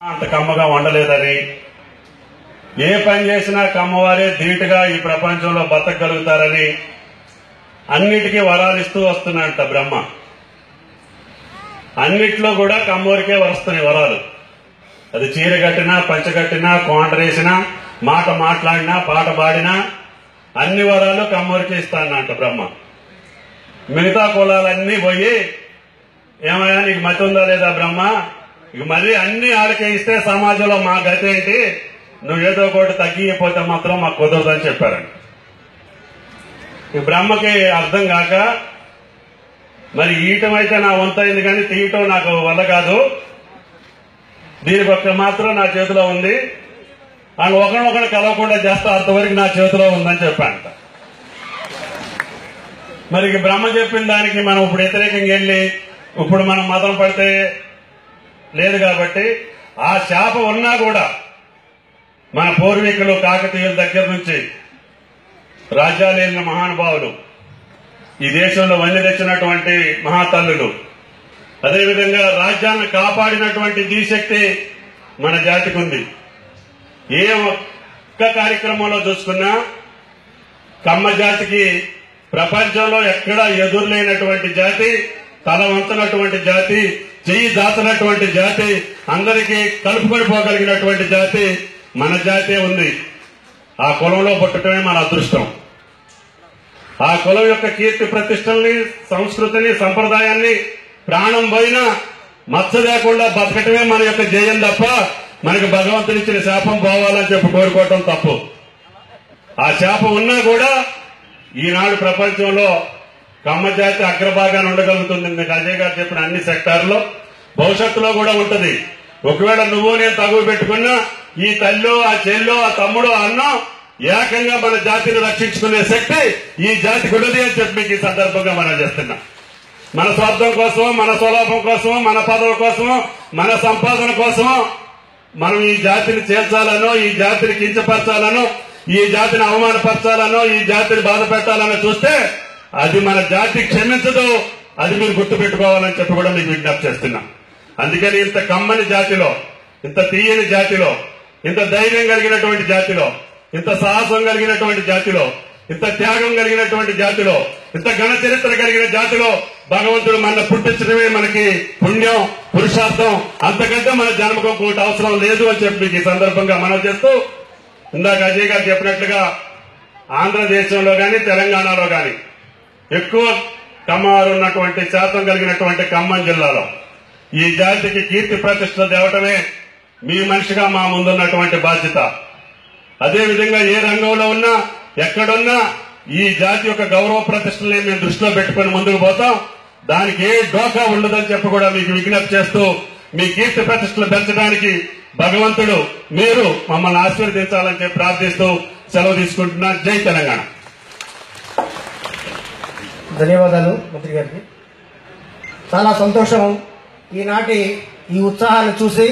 అంత కమ్మగా వండలేదని, ఏ పని చేసినా కమ్మవారే ధీటుగా ఈ ప్రపంచంలో బతకగలుగుతారని అన్నిటికీ వరాలిస్తూ వస్తున్నట్ట బ్రహ్మ. అన్నిట్లో కూడా కమ్మవారికే వస్తున్నాయి వరాలు. అది చీర కట్టినా, పంచ కట్టినా, కోంటరేసినా, మాట మాట్లాడినా, పాట పాడినా అన్ని వరాలు కమ్మవారికే ఇస్తానంట బ్రహ్మ. మిగతా కులాలన్నీ పోయి ఏమయ్యా నీకు మతి ఉందా లేదా బ్రహ్మ, ఇక మళ్ళీ అన్ని ఆడికే ఇస్తే సమాజంలో మా గతి ఏంటి, నువ్వు ఏదో ఒకటి తగ్గిపోతే మాత్రం మాకు కుదరదని చెప్పారండి. ఈ బ్రహ్మకి అర్థం కాక మరి ఈయటం అయితే నా వంతైంది కానీ తీయటం నాకు వల్ల కాదు, దీనికి ఒక్క మాత్రం నా చేతిలో ఉంది, అని ఒకరినొకరు కలవకుండా చేస్తా అంతవరకు నా చేతిలో ఉందని చెప్పానంట. మరి బ్రహ్మ చెప్పిన దానికి మనం ఇప్పుడు వ్యతిరేకంగా వెళ్ళి ఇప్పుడు మనం మతం పడితే లేదు కాబట్టి ఆ శాప ఉన్నా కూడా మన పూర్వీకులు కాకతీయుల దగ్గర నుంచి రాజ్యాలేలిన మహానుభావులు, ఈ దేశంలో వన్నె తెచ్చినటువంటి మహాతల్లులు, అదేవిధంగా రాజ్యాన్ని కాపాడినటువంటి దిశక్తి మన జాతికి ఉంది. ఏ ఒక్క కార్యక్రమంలో చూసుకున్నా కమ్మ జాతికి ప్రపంచంలో ఎక్కడా ఎదురులేనటువంటి జాతి, తల వంతున్నటువంటి జాతి, చెయ్యి దాచినటువంటి జాతి, అందరికీ కలుపుకొని పోగలిగినటువంటి జాతి మన జాతే ఉంది. ఆ కులంలో పుట్టడమే మన అదృష్టం. ఆ కులం యొక్క కీర్తి ప్రతిష్టల్ని, సంస్కృతిని, సంప్రదాయాన్ని ప్రాణం పోయినా మచ్చ లేకుండా బతకటమే మన యొక్క జయం తప్ప మనకు భగవంతునిచ్చిన శాపం పోవాలని చెప్పి కోరుకోవటం తప్పు. ఆ శాపం ఉన్నా కూడా ఈనాడు ప్రపంచంలో కమ్మ జాతి అగ్రభాగాన్ని ఉండగలుగుతుంది. మీకు అజయ్ గారు చెప్పిన అన్ని సెక్టార్లో భవిష్యత్తులో కూడా ఉంటది. ఒకవేళ నువ్వు నేను తగువ పెట్టుకున్నా ఈ తల్లో, ఆ చెల్లో, ఆ తమ్ముడు, ఆ అన్నం ఏకంగా మన జాతిని రక్షించుకునే శక్తి ఈ జాతికి ఉన్నది అని చెప్పి మీకు ఈ సందర్భంగా మనం చేస్తున్నాం. మన స్వార్థం కోసమో, మన స్వలాభం కోసమో, మన పదవి కోసమో, మన సంపాదన కోసమో మనం ఈ జాతిని చేర్చాలనో, ఈ జాతిని కించపరచాలనో, ఈ జాతిని అవమానపరచాలనో, ఈ జాతిని బాధ పెట్టాలనో చూస్తే అది మన జాతి క్షమించదు. అది మీరు గుర్తు పెట్టుకోవాలని చెప్పి కూడా మీకు విజ్ఞప్తి చేస్తున్నాం. అందుకని ఇంత కమ్మని జాతిలో, ఇంత తీయని జాతిలో, ఇంత ధైర్యం కలిగినటువంటి జాతిలో, ఇంత సాహసం కలిగినటువంటి జాతిలో, ఇంత త్యాగం కలిగినటువంటి జాతిలో, ఇంత ఘన చరిత్ర కలిగిన జాతిలో భగవంతుడు మన పుట్టించడమే మనకి పుణ్యం, పురుషార్థం. అంతకంటే మన జన్మకు ఇంకోటి అవసరం లేదు అని చెప్పి మీకు ఈ సందర్భంగా మనం చేస్తూ, ఇందాక అజయ్ గారు చెప్పినట్లుగా ఆంధ్రదేశంలో గాని తెలంగాణలో గాని ఎక్కువ కమ్మవారు ఉన్నటువంటి శాతం కలిగినటువంటి ఖమ్మం జిల్లాలో ఈ జాతికి కీర్తి ప్రతిష్టలు తేవటమే మీ మనిషిగా మా ముందున్నటువంటి బాధ్యత. అదేవిధంగా ఏ రంగంలో ఉన్నా, ఎక్కడున్నా ఈ జాతి యొక్క గౌరవ ప్రతిష్టల్ని మేము దృష్టిలో పెట్టుకుని ముందుకు పోతాం. దానికి ఏ డోకా ఉండదని చెప్పి కూడా మీకు విజ్ఞప్తి చేస్తూ, మీ కీర్తి ప్రతిష్టలు పెంచడానికి భగవంతుడు మీరు మమ్మల్ని ఆశీర్వదించాలని చెప్పి ప్రార్థిస్తూ సెలవు తీసుకుంటున్నాను. జై తెలంగాణ. ధన్యవాదాలు మంత్రి గారికి. చాలా సంతోషం ఈనాటి ఈ ఉత్సాహాన్ని చూసి